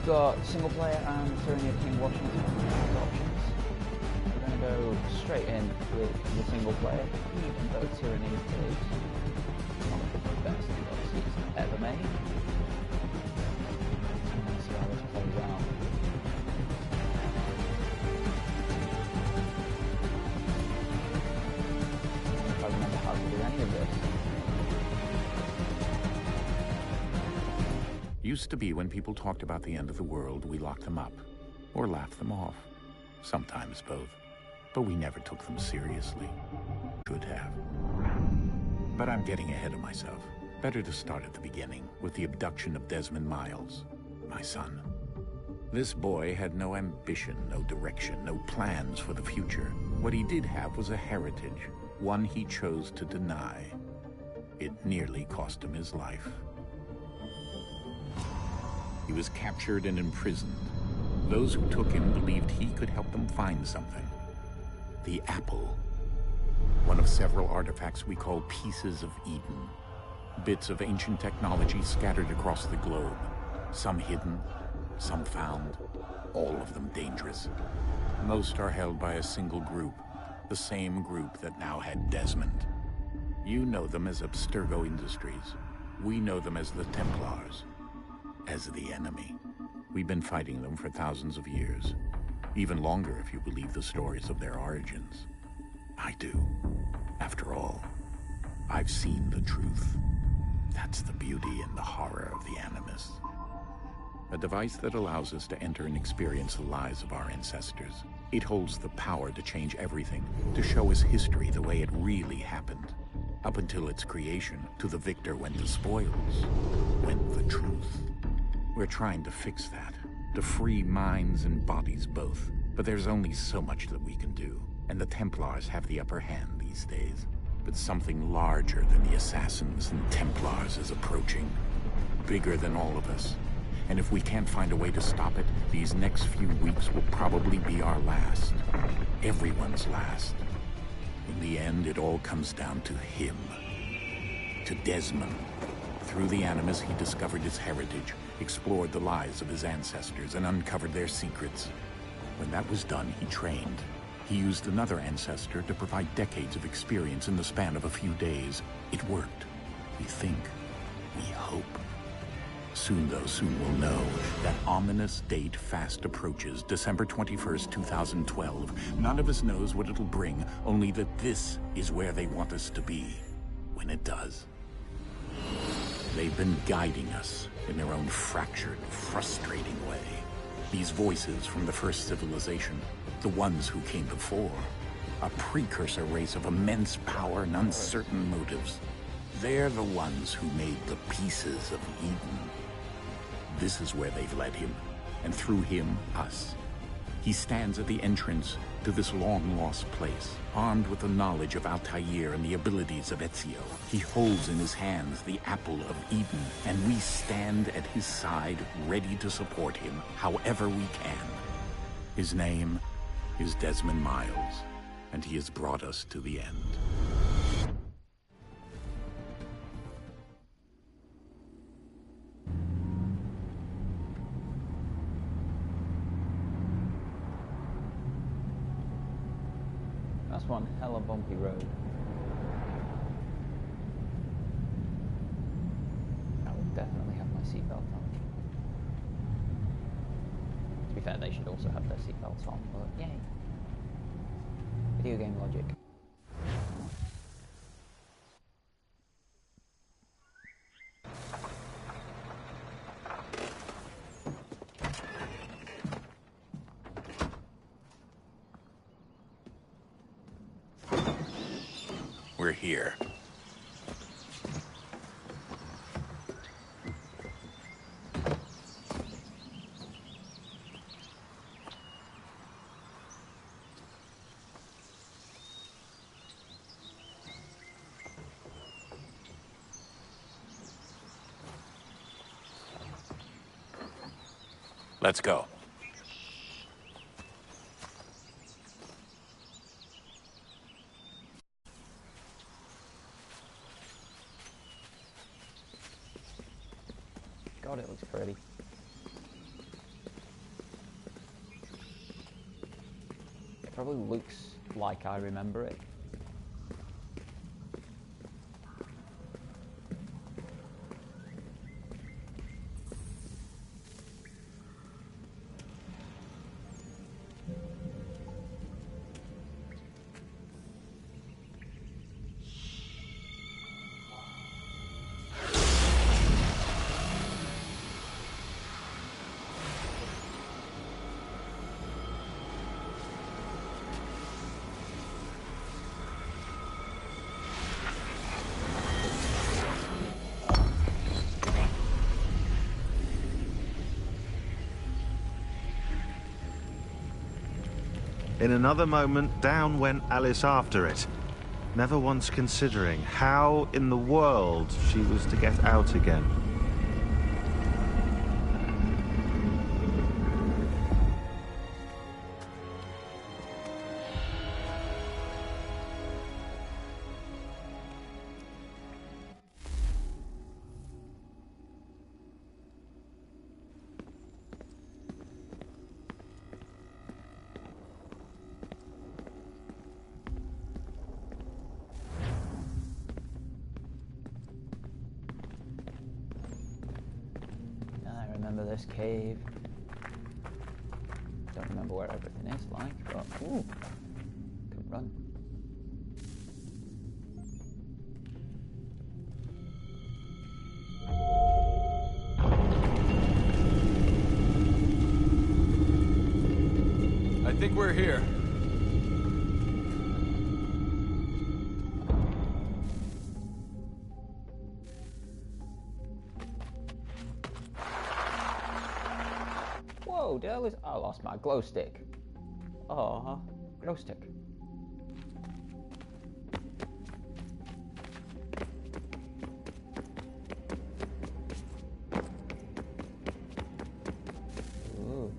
got single player and Tyranny of King Washington as options. We're going to go straight in with the single player, even though Tyranny is one of the best DLCs ever made. And let's see how this plays out. If I remember how to do any of this. Used to be when people talked about the end of the world, we locked them up, or laughed them off. Sometimes both. But we never took them seriously. Should have. But I'm getting ahead of myself. Better to start at the beginning, with the abduction of Desmond Miles, my son. This boy had no ambition, no direction, no plans for the future. What he did have was a heritage, one he chose to deny. It nearly cost him his life. He was captured and imprisoned. Those who took him believed he could help them find something. The apple. One of several artifacts we call pieces of Eden. Bits of ancient technology scattered across the globe. Some hidden, some found, all of them dangerous. Most are held by a single group, the same group that now had Desmond. You know them as Abstergo Industries. We know them as the Templars. As the enemy. We've been fighting them for thousands of years. Even longer if you believe the stories of their origins. I do. After all, I've seen the truth. That's the beauty and the horror of the Animus. A device that allows us to enter and experience the lives of our ancestors. It holds the power to change everything, to show us history the way it really happened. Up until its creation, to the victor went the spoils, went the truth. We're trying to fix that, to free minds and bodies both. But there's only so much that we can do, and the Templars have the upper hand these days. But something larger than the Assassins and Templars is approaching, bigger than all of us. And if we can't find a way to stop it, these next few weeks will probably be our last. Everyone's last. In the end, it all comes down to him. To Desmond. Through the Animus, he discovered his heritage, explored the lives of his ancestors, and uncovered their secrets. When that was done, he trained. He used another ancestor to provide decades of experience in the span of a few days. It worked. We think. We hope. Soon we'll know. That ominous date fast approaches, December 21st, 2012. None of us knows what it'll bring, only that this is where they want us to be. When it does. They've been guiding us in their own fractured, frustrating way. These voices from the first civilization, the ones who came before, a precursor race of immense power and uncertain motives. They're the ones who made the pieces of Eden. This is where they've led him, and through him, us. He stands at the entrance to this long-lost place, armed with the knowledge of Altair and the abilities of Ezio. He holds in his hands the apple of Eden, and we stand at his side, ready to support him however we can. His name is Desmond Miles, and he has brought us to the end. That's one hella bumpy road. I will definitely have my seatbelt on. To be fair, they should also have their seatbelts on, but yay. Video game logic. We're here. Let's go. God, it looks pretty. Probably looks like I remember it. In another moment, down went Alice after it, never once considering how in the world she was to get out again. This cave. Don't remember where everything is like, but ooh, can run. I think we're here. Whoa, did I lost my glow stick. Oh, glow stick. Ooh.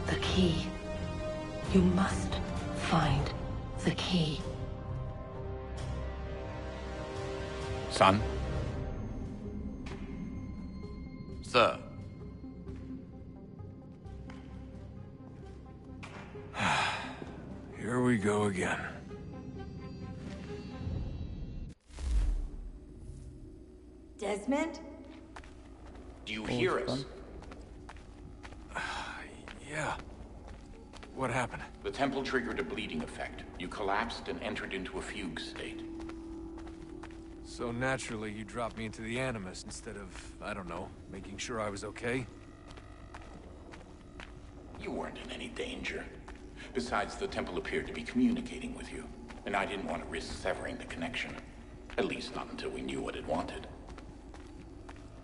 The key. You must find the key. Son? Sir. Here we go again. Desmond? Do you hear us? Yeah. What happened? The temple triggered a bleeding effect. You collapsed and entered into a fugue state. So naturally, you dropped me into the Animus instead of, I don't know, making sure I was okay? You weren't in any danger. Besides, the temple appeared to be communicating with you, and I didn't want to risk severing the connection. At least not until we knew what it wanted.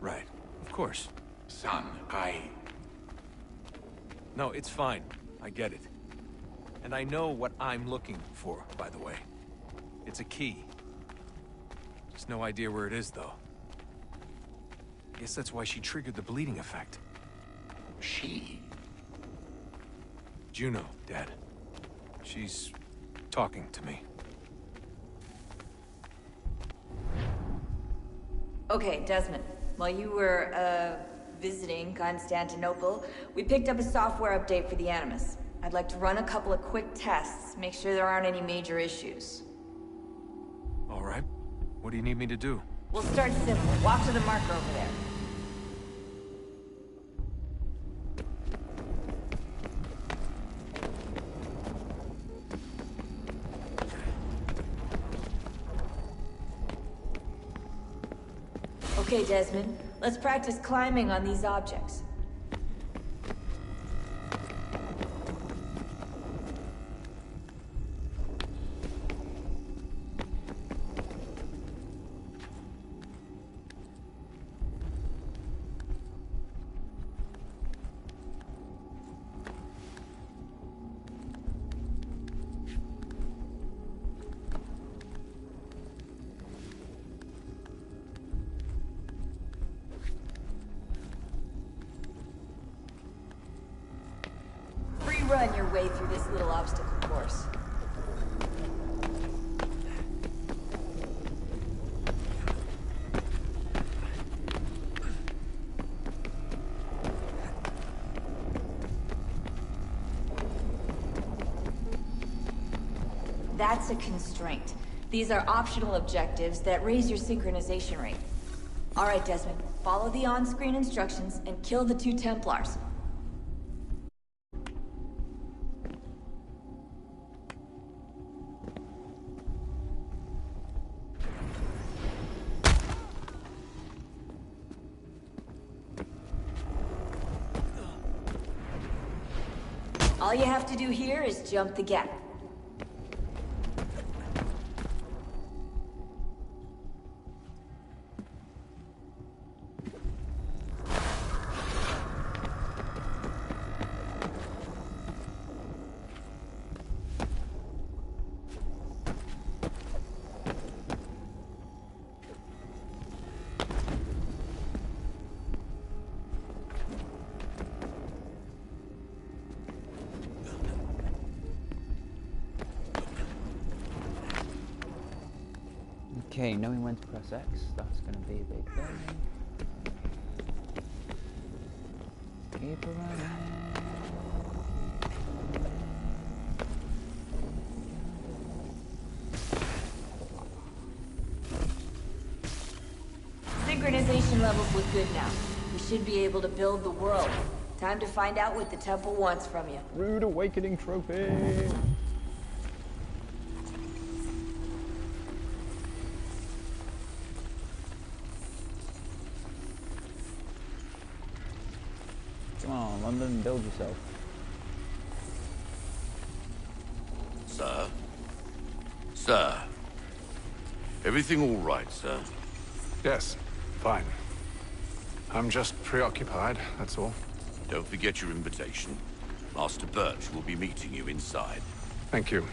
Right. Of course. Son, No, it's fine. I get it. And I know what I'm looking for, by the way. It's a key. Just no idea where it is, though. Guess that's why she triggered the bleeding effect. She? Juno, Dad. She's talking to me. Okay, Desmond. While you were, visiting Constantinople, we picked up a software update for the Animus. I'd like to run a couple of quick tests, make sure there aren't any major issues. All right. What do you need me to do? We'll start simple. Walk to the marker over there. Okay, Desmond. Let's practice climbing on these objects. Run your way through this little obstacle course. That's a constraint. These are optional objectives that raise your synchronization rate. All right, Desmond. Follow the on-screen instructions and kill the 2 Templars. All you have to do here is jump the gap. Okay, knowing when to press X, that's going to be a big thing. Keep running. Synchronization levels look good now. We should be able to build the world. Time to find out what the temple wants from you. Rude Awakening Trophy! Come on, London, build yourself. Sir? Sir? Everything all right, sir? Yes, fine. I'm just preoccupied, that's all. Don't forget your invitation. Master Birch will be meeting you inside. Thank you.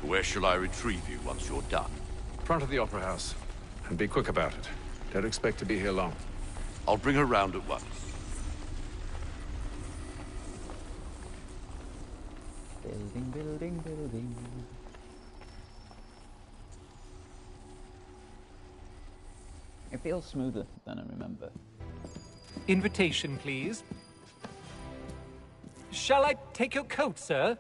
Where shall I retrieve you once you're done? Front of the Opera House. And be quick about it. Don't expect to be here long. I'll bring her round at once. Building, building, building. It feels smoother than I remember. Invitation, please. Shall I take your coat, sir?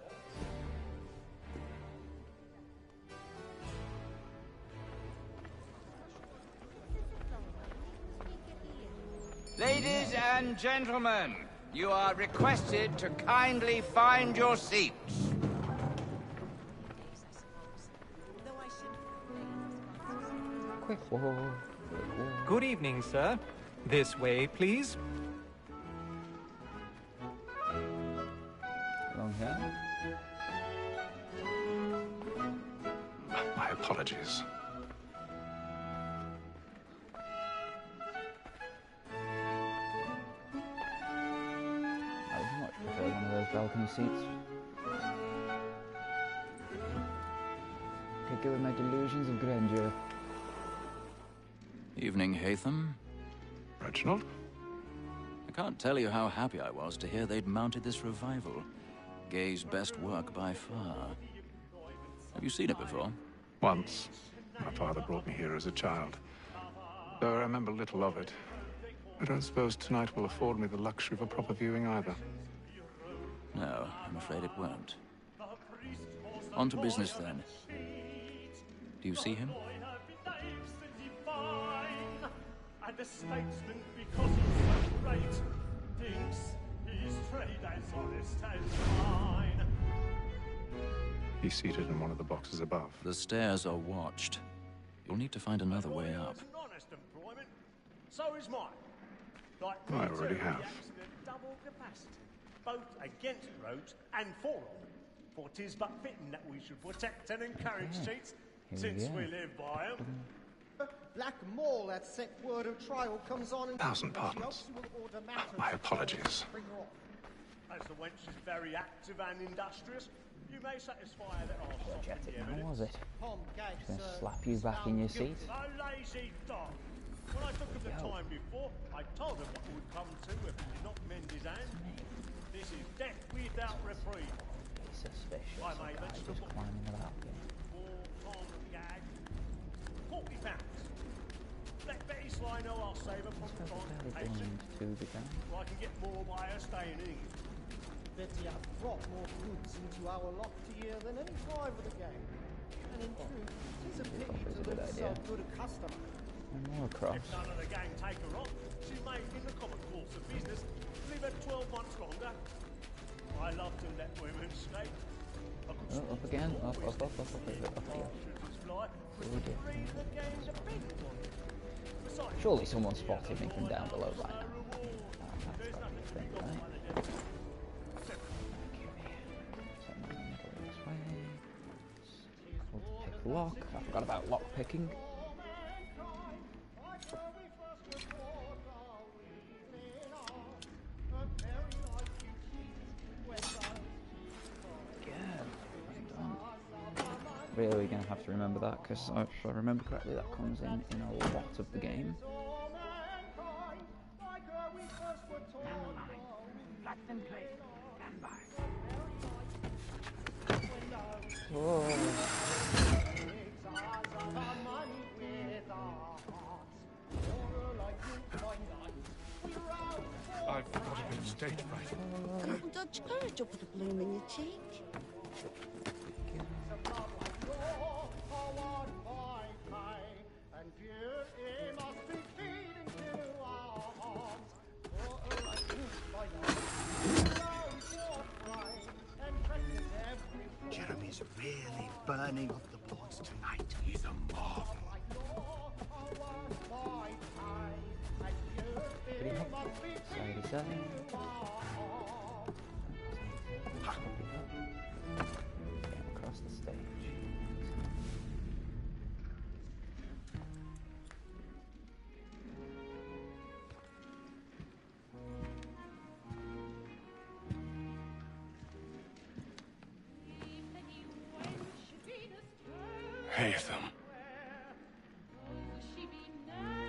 Ladies and gentlemen, you are requested to kindly find your seats. Quick war. Good evening, sir. This way, please. Long hair. My apologies. I would much prefer one of those balcony seats. Could go with my delusions of grandeur. Evening, Hatham. Reginald? I can't tell you how happy I was to hear they'd mounted this revival. Gay's best work by far. Have you seen it before? Once. My father brought me here as a child. Though I remember little of it. I don't suppose tonight will afford me the luxury of a proper viewing either. No, I'm afraid it won't. On to business then. Do you see him? the statesman, because he's so great, thinks his trade as honest as mine. He's seated in one of the boxes above. The stairs are watched. You'll need to find another way up. It's an honest employment. So is mine. Like I already have. reacts at double capacity, both against roads and for them. For 'tis but fitting that we should protect and encourage cheats, since we live by them. Black Mall, that sick word of trial comes on and... 1,000 pardons. My apologies. As the wench is very active and industrious, you may satisfy that I'll Energetic soften the now, was it? evidence. Just gonna slap you back in your seat. A lazy dog. When I took him the time before, I told him what would come to if he did not mend his hand. This is death without reprieve. Suspicious. I may Guy just climbing about here. 4 on gag. £40. Let Betty Sly know I'll save her from transportation. To the guy. Or I can get more by her staying in. Betty has brought more goods into our locked year than any drive of the game. And in truth, it's a pity to lose so good a customer. And more across. If none of the gang take her on, she may, in the common course of business, live her 12 months longer. I love to let women skate. Oh, up again. Up again. Surely someone spotted me from down below by now. That's gotta be a thing, right? Pick lock. I forgot about lock picking. Really gonna have to remember that, because if I remember correctly, that comes in a lot of the game. Oh. I've got a bit stage fright. Come on, Dodge, courage, or put a bloom in your cheek. Jeremy's really burning off the boards tonight. He's a marvel. Across the stage. Haytham.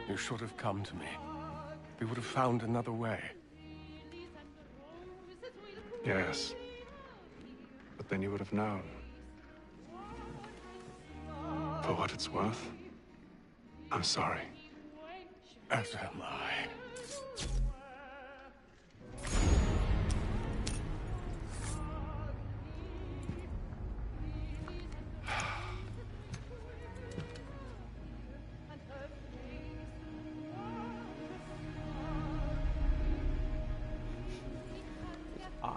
You should have come to me. We would have found another way. Yes. But then you would have known. For what it's worth, I'm sorry. As am I.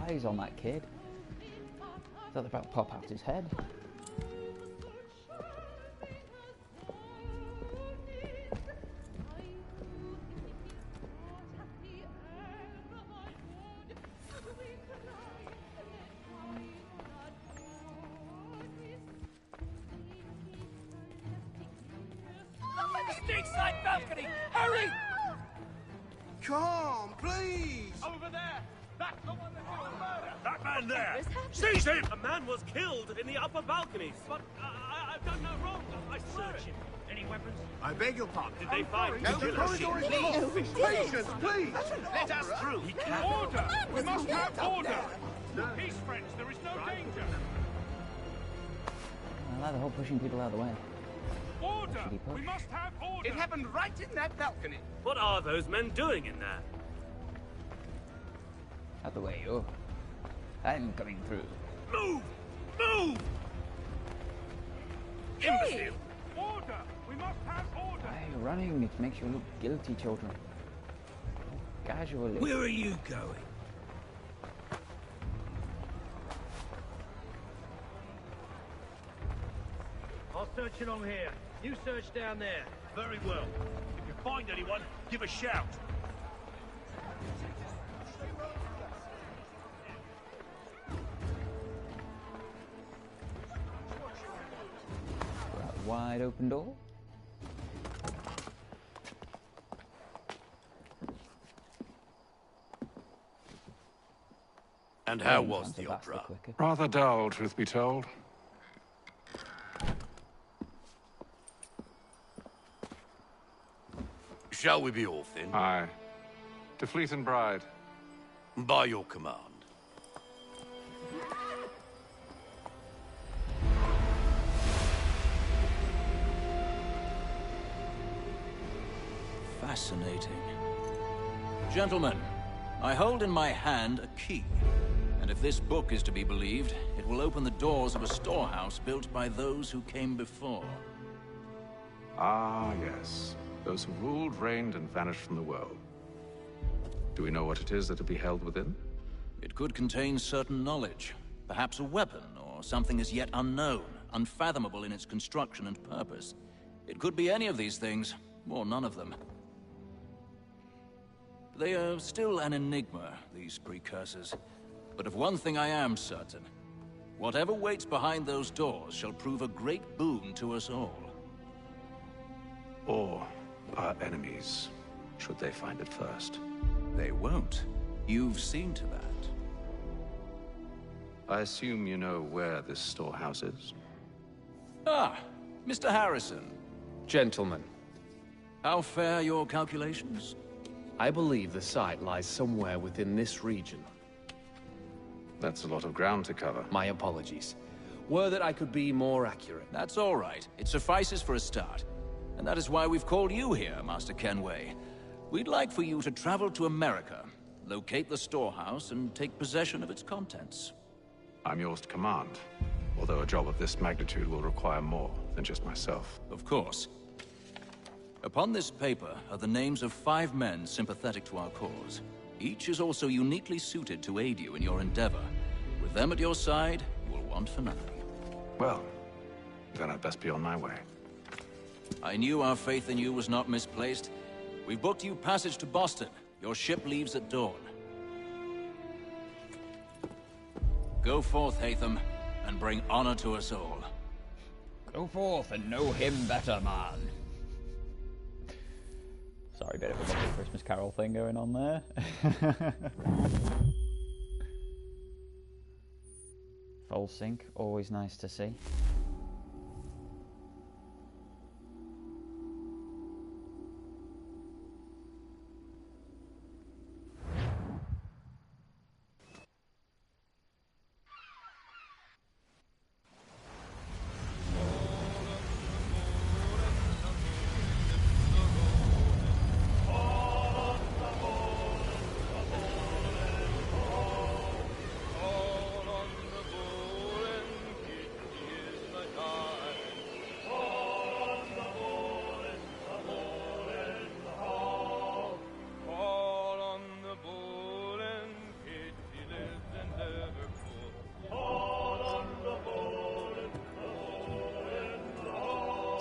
Eyes on that kid. I thought they were about to pop out his head. Up at the stage side balcony! Hurry! Come, please! Over there! That's the one that did the murder! That man there! Seize him! A man was killed in the upper balconies. But I've done no wrong. I searched him. Any weapons? I beg your pardon. Did they find No, the corridor is locked. Patience, please! Let us through. He can't. Order! We must have order! Peace, friends, there is no danger! I like the whole pushing people out of the way. Order! Should he push? We must have order! It happened right in that balcony. What are those men doing in there? Out the way, you. I'm coming through. Move! Move! Imbecile! Order! Why are you running? It makes you look guilty, children. Casually. Where are you going? I'll search along here. You search down there. Very well. If you find anyone, give a shout. That wide open door. And how was the opera? Rather dull, truth be told. Shall we be off then? Aye. To Fleet and Bride. By your command. Fascinating. Gentlemen, I hold in my hand a key. And if this book is to be believed, it will open the doors of a storehouse built by those who came before. Ah, yes. Those who ruled, reigned, and vanished from the world. Do we know what it is that will be held within? It could contain certain knowledge. Perhaps a weapon, or something as yet unknown, unfathomable in its construction and purpose. It could be any of these things, or none of them. They are still an enigma, these precursors. But of one thing I am certain. Whatever waits behind those doors shall prove a great boon to us all. Or our enemies, should they find it first. They won't. You've seen to that. I assume you know where this storehouse is? Ah, Mr. Harrison. Gentlemen. How fare your calculations? I believe the site lies somewhere within this region. That's a lot of ground to cover. My apologies. Were that I could be more accurate. That's all right. It suffices for a start. And that is why we've called you here, Master Kenway. We'd like for you to travel to America, locate the storehouse, and take possession of its contents. I'm yours to command, although a job of this magnitude will require more than just myself. Of course. Upon this paper are the names of 5 men sympathetic to our cause. Each is also uniquely suited to aid you in your endeavor. With them at your side, you will want for nothing. Well, then I'd best be on my way. I knew our faith in you was not misplaced. We've booked you passage to Boston. Your ship leaves at dawn. Go forth, Hatham, and bring honor to us all. Go forth and know him better, man. Sorry, bit of a Muppet Christmas Carol thing going on there. Full sync, always nice to see.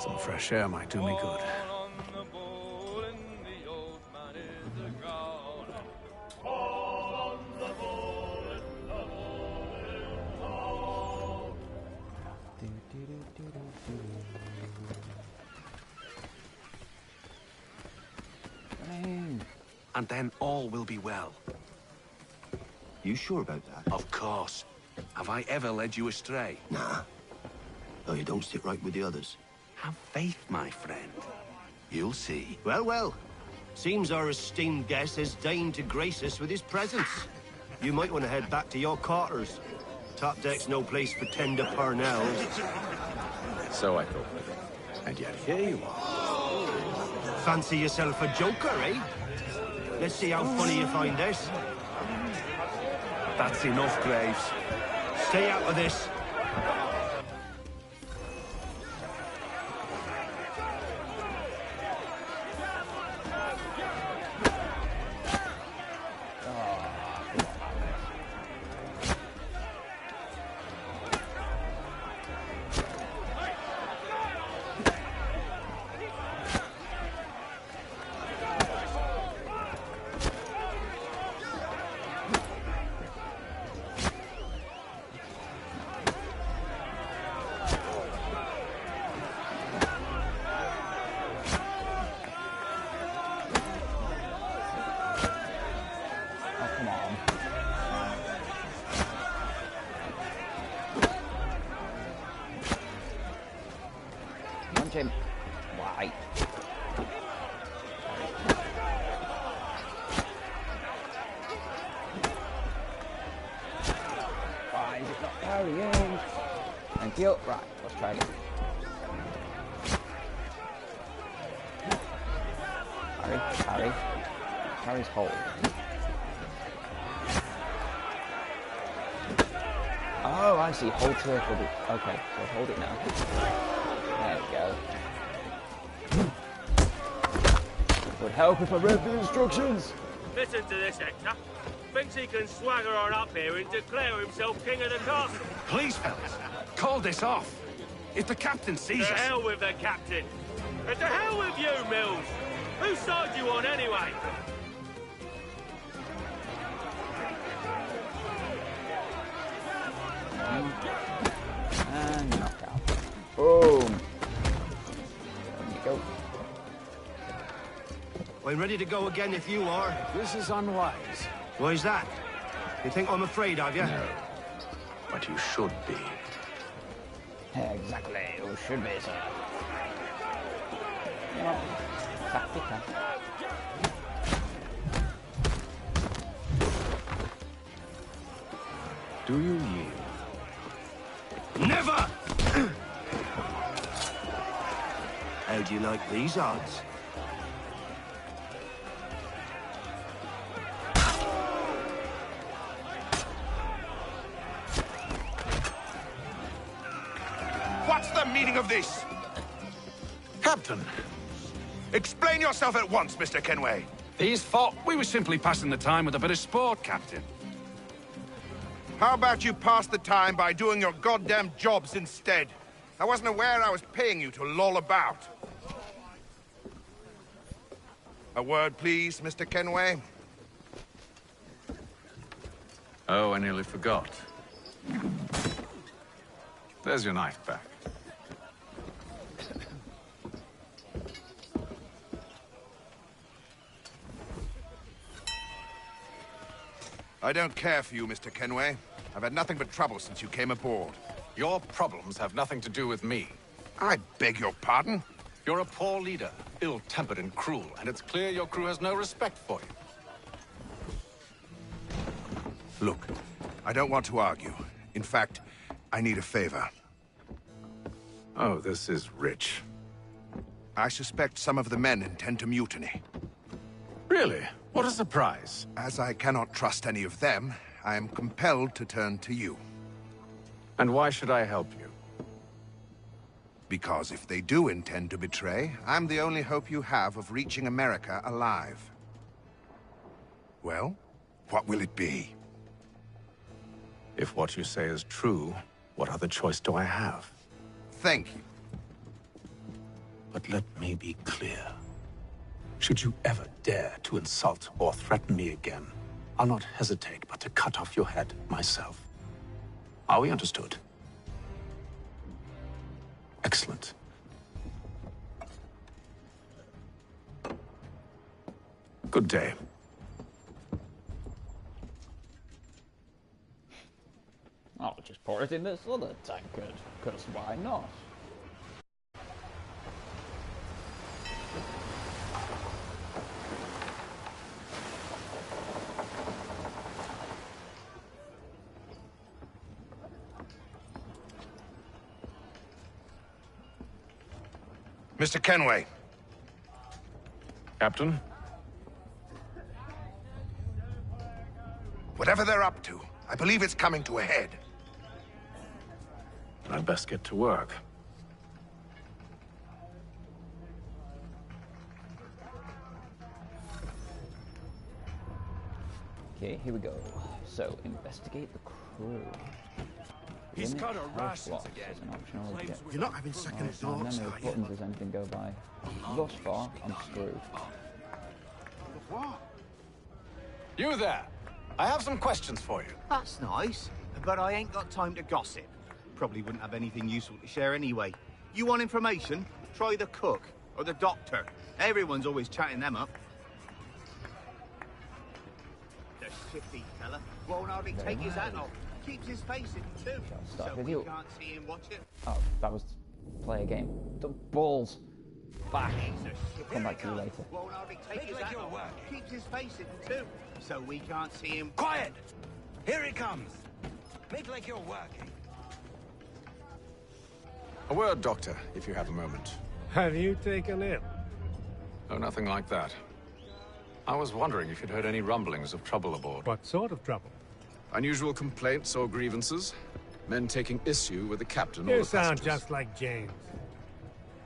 Some fresh air might do me good. And then all will be well. You sure about that? Of course. Have I ever led you astray? Nah. Oh, you don't sit right with the others. Have faith, my friend. You'll see. Well, well. Seems our esteemed guest has deigned to grace us with his presence. You might want to head back to your quarters. Top deck's no place for tender Parnells. So I thought. And yet here you are. Fancy yourself a joker, eh? Let's see how funny you find this. That's enough, Graves. Stay out of this. Come on. Punch him. Why? Why is it not carrying? Thank you. Right, let's try again. Harry. Harry's hold. Oh, I see. Hold circle. Okay, so hold it now. There we go. Would help if I read the instructions. Listen to this, Hector. Thinks he can swagger on up here and declare himself king of the castle. Please, fellas, call this off. If the captain sees To us... hell with the captain. And to hell with you, Mills. Whose side you on, anyway? And knockout. Boom. There you go. I'm ready to go again if you are. This is unwise. Why's that? You think I'm afraid of you? No. But you should be. Exactly. You should be, sir. Tactica. Do you yield? Never! How do you like these odds? What's the meaning of this? Captain! Explain yourself at once, Mr. Kenway. His fault. We were simply passing the time with a bit of sport, Captain. How about you pass the time by doing your goddamn jobs instead? I wasn't aware I was paying you to loll about. A word, please, Mr. Kenway. Oh, I nearly forgot. There's your knife back. I don't care for you, Mr. Kenway. I've had nothing but trouble since you came aboard. Your problems have nothing to do with me. I beg your pardon? You're a poor leader, ill-tempered and cruel, and it's clear your crew has no respect for you. Look, I don't want to argue. In fact, I need a favor. Oh, this is rich. I suspect some of the men intend to mutiny. Really? What a surprise. As I cannot trust any of them, I am compelled to turn to you. And why should I help you? Because if they do intend to betray, I'm the only hope you have of reaching America alive. Well, what will it be? If what you say is true, what other choice do I have? Thank you. But let me be clear. Should you ever dare to insult or threaten me again, I'll not hesitate but to cut off your head myself. Are we understood? Excellent. Good day. I'll just pour it in this other tankard, because why not? Mr. Kenway. Captain? Whatever they're up to, I believe it's coming to a head. I'd best get to work. Okay, here we go. So, investigate the crew. He's got a rash rations again. An optional objective. You're not having second thoughts, No are you? buttons as anything go by. Thus far, I'm screwed. What? You there! I have some questions for you. That's nice, but I ain't got time to gossip. Probably wouldn't have anything useful to share anyway. You want information? Try the cook or the doctor. Everyone's always chatting them up. The shifty fella. Won't hardly take his hat off. Keeps his face in too. Start So with we you. can't see him watch it. Oh, that was play a game. The balls. Back. Come back to you later. Won't hardly take his hat off. Keeps his face in too. So we can't see him. Quiet! Here he comes. Make like you're working. A word, Doctor, if you have a moment. Have you taken ill? Oh, nothing like that. I was wondering if you'd heard any rumblings of trouble aboard. What sort of trouble? Unusual complaints or grievances? Men taking issue with the captain or You the sound passengers? just like James.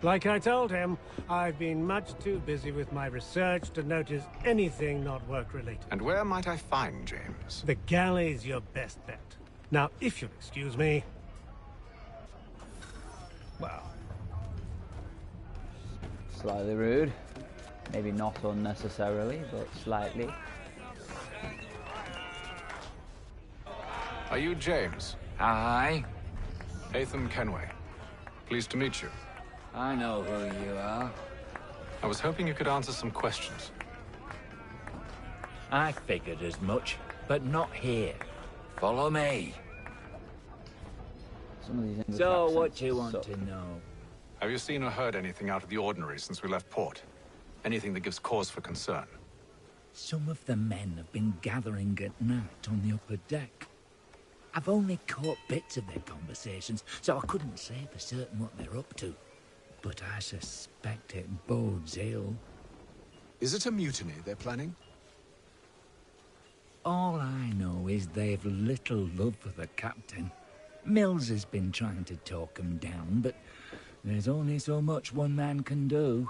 Like I told him, I've been much too busy with my research to notice anything not work-related. And where might I find James? The galley's your best bet. Now, if you'll excuse me... Well, slightly rude. Maybe not unnecessarily, but slightly. Are you James? Aye. Atham Kenway. Pleased to meet you. I know who you are. I was hoping you could answer some questions. I figured as much, but not here. Follow me. Some of these English So, what accents you want suck. to know? Have you seen or heard anything out of the ordinary since we left port? Anything that gives cause for concern? Some of the men have been gathering at night on the upper deck. I've only caught bits of their conversations, so I couldn't say for certain what they're up to. But I suspect it bodes ill. Is it a mutiny they're planning? All I know is they've little love for the captain. Mills has been trying to talk him down, but there's only so much one man can do.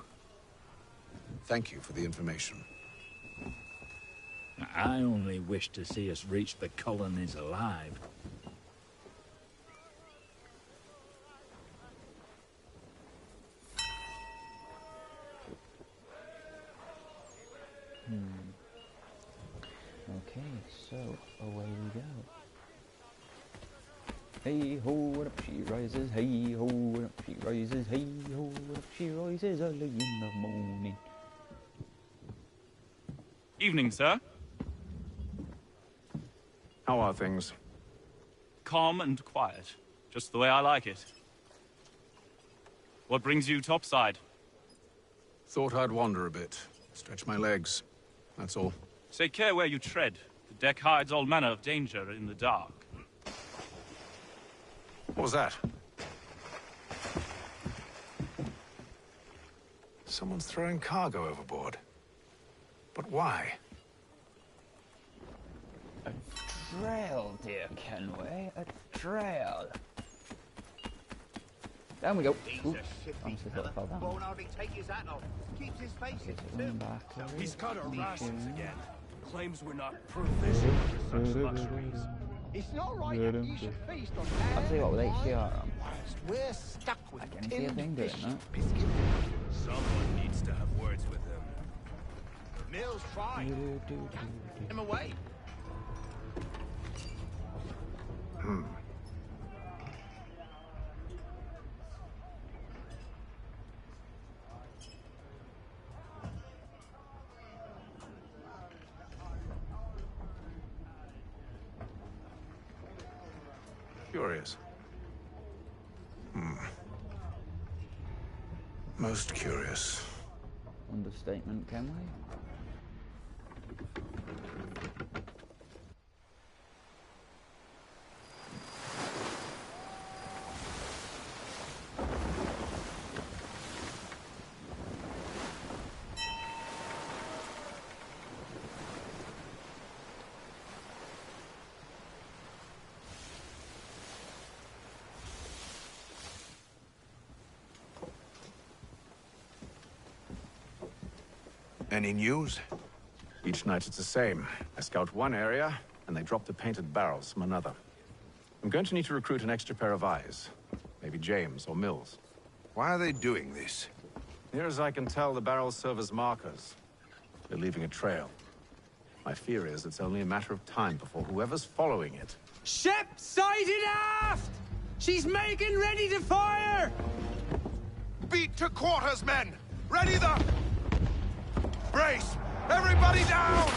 Thank you for the information. I only wish to see us reach the colonies alive. Okay, so away we go. Hey ho, what up she rises, hey ho, what up she rises, hey ho, what up she rises early in the morning. Evening, sir. How are things? Calm and quiet. Just the way I like it. What brings you topside? Thought I'd wander a bit. Stretch my legs. That's all. Take care where you tread. The deck hides all manner of danger in the dark. What was that? Someone's throwing cargo overboard. But why? A trail, dear Kenway, a trail. Down we go. Ooh, honestly thought I fell down. Won't hardly take his hat off. Keeps his face in too. He's cut our rations again. Claims we're not provisioned for such luxuries. It's not right that you should feast on I'll tell you what, with HDR on, We're stuck with I can see a thing doing that. Someone needs to have words with him. Mills tried. Him away. Curious. Most curious. Understatement, Kenway. Any news? Each night it's the same. I scout one area, and they drop the painted barrels from another. I'm going to need to recruit an extra pair of eyes. Maybe James or Mills. Why are they doing this? Near as I can tell, the barrels serve as markers. They're leaving a trail. My fear is it's only a matter of time before whoever's following it... Ship sighted aft! She's making ready to fire! Beat to quarters, men! Ready the... Brace! Everybody down!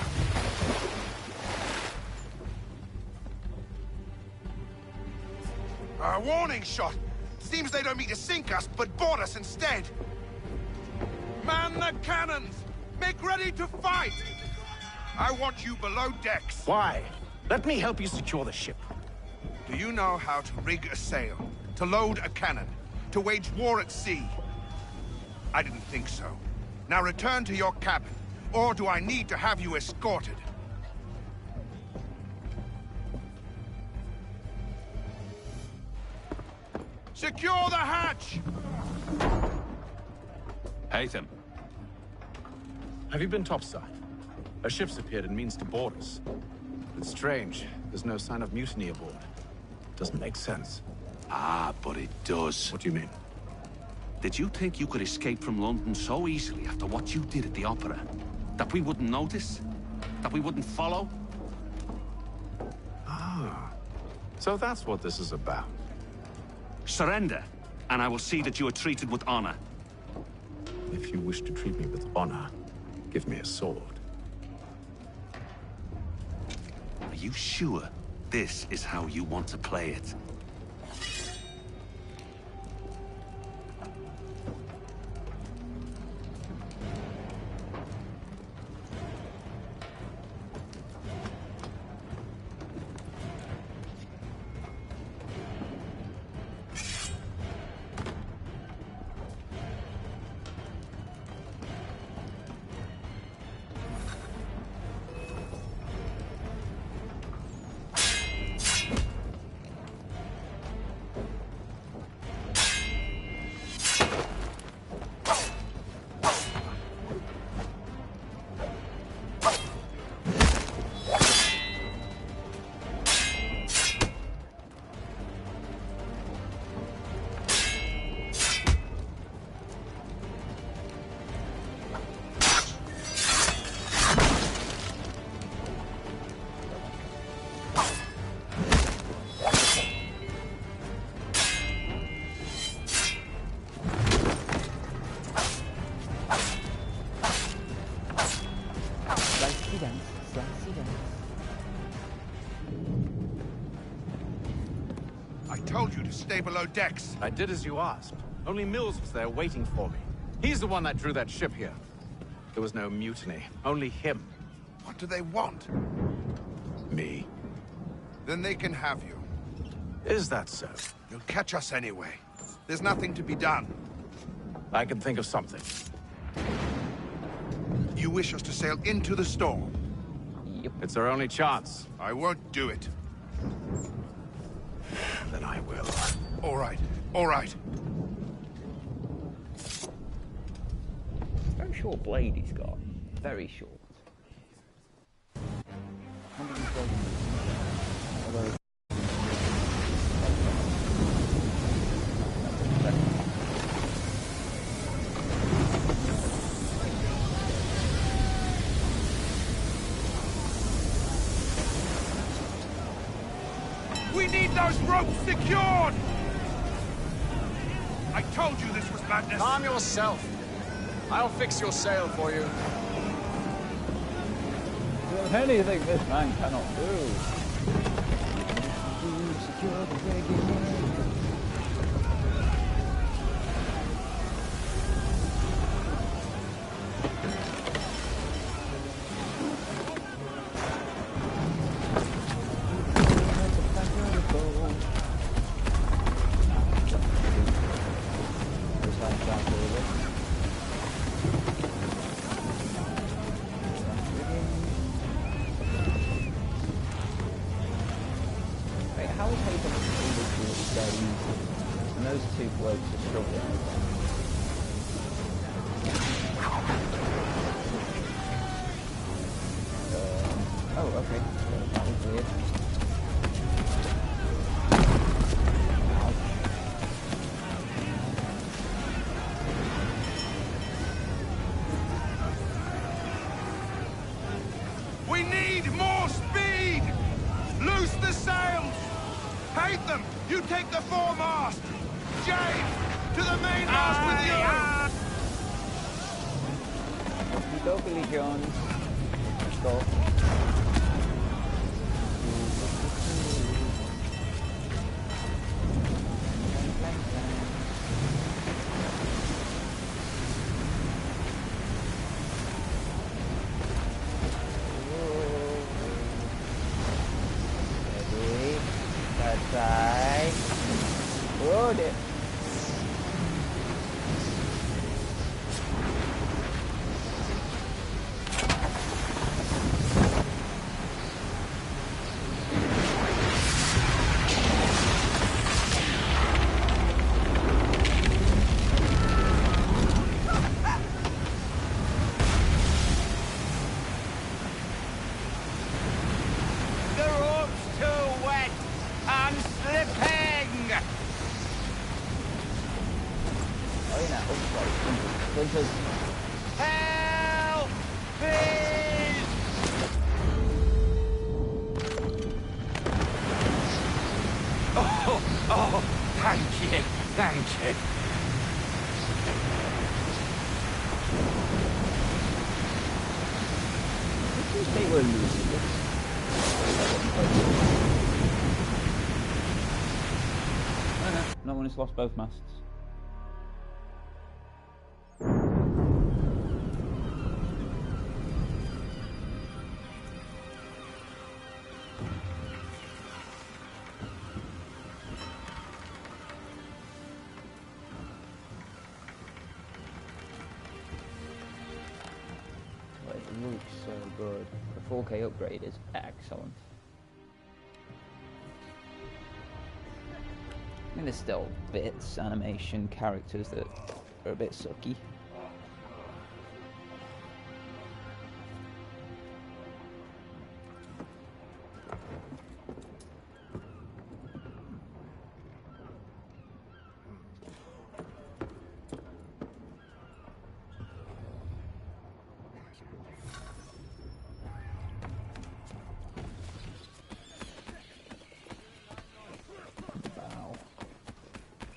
A warning shot! Seems they don't mean to sink us, but board us instead! Man the cannons! Make ready to fight! I want you below decks. Why? Let me help you secure the ship. Do you know how to rig a sail? To load a cannon? To wage war at sea? I didn't think so. Now return to your cabin, or do I need to have you escorted? Secure the hatch! Haytham. Have you been topside? A ship's appeared and means to board us. It's strange. There's no sign of mutiny aboard. Doesn't make sense. Ah, but it does. What do you mean? Did you think you could escape from London so easily after what you did at the Opera? That we wouldn't notice? That we wouldn't follow? Ah. So that's what this is about. Surrender, and I will see that you are treated with honor. If you wish to treat me with honor, give me a sword. Are you sure this is how you want to play it? Stay below decks. I did as you asked. Only Mills was there waiting for me. He's the one that drew that ship here. There was no mutiny, only him. What do they want? Me. Then they can have you. Is that so? You'll catch us anyway. There's nothing to be done. I can think of something. You wish us to sail into the storm? Yep. It's our only chance. I won't do it. Then I will. All right. All right. Very short blade he's got. Very short. We need those ropes secured! I told you this was madness. Calm yourself. I'll fix your sail for you. There's anything this man cannot do. Secure the rigging. We need more speed! Loose the sails! Haytham, you take the foremast! James, to the mainmast with you! You go, Billy Jones. Let's go. Bye. Oh dear. Help! Please! Oh, thank you, thank you. They were losing this. No one has lost both masts. Looks so good. The 4K upgrade is excellent. I mean, there's still bits, animation, characters that are a bit sucky.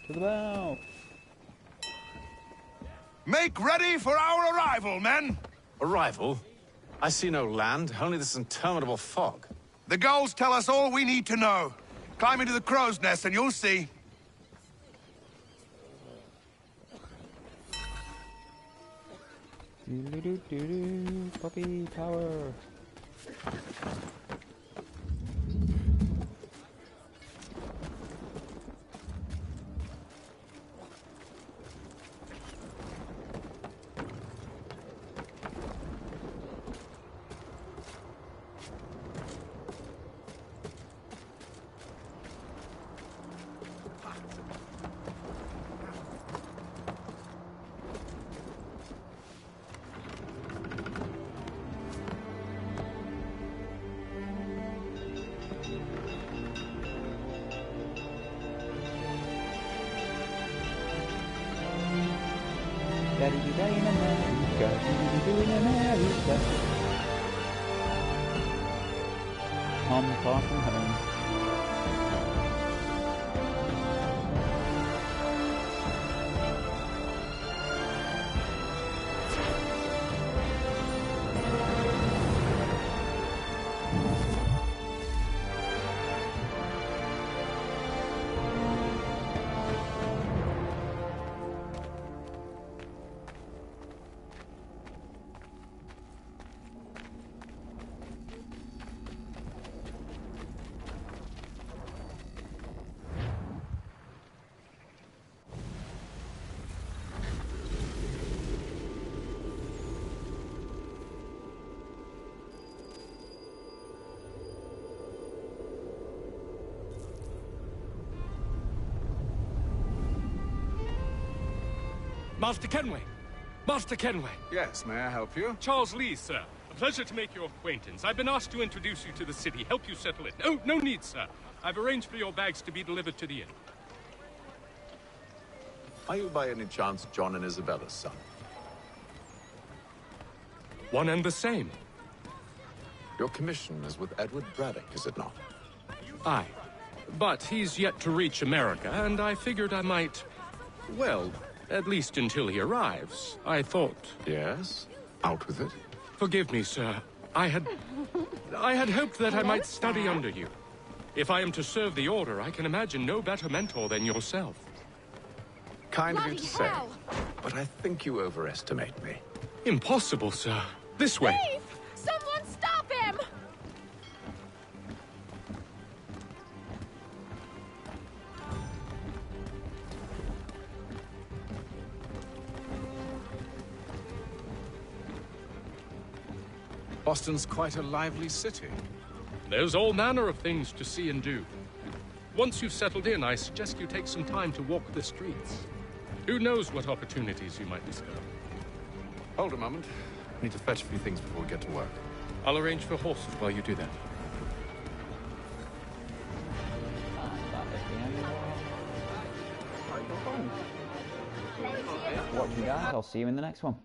To the bow. Make ready for our arrival, men! Arrival? I see no land, only this interminable fog. The gulls tell us all we need to know. Climb into the crow's nest and you'll see. Doo-doo-doo-doo-doo, puppy power. Daddy-dee-day in America, do in America. Home far from home. Master Kenway! Master Kenway! Yes, may I help you? Charles Lee, sir. A pleasure to make your acquaintance. I've been asked to introduce you to the city, help you settle it. No need, sir. I've arranged for your bags to be delivered to the inn. Are you by any chance John and Isabella's son? One and the same. Your commission is with Edward Braddock, is it not? Aye. But he's yet to reach America, and I figured I might... well, at least until he arrives. I thought... Yes? Out with it. Forgive me, sir. I had hoped that I might study under you. If I am to serve the Order, I can imagine no better mentor than yourself. Kind of you to say, but I think you overestimate me. Impossible, sir. This way. Thief! Someone stop him! Boston's quite a lively city. There's all manner of things to see and do. Once you've settled in, I suggest you take some time to walk the streets. Who knows what opportunities you might discover. Hold a moment. I need to fetch a few things before we get to work. I'll arrange for horses while you do that. Watching, guys. I'll see you in the next one.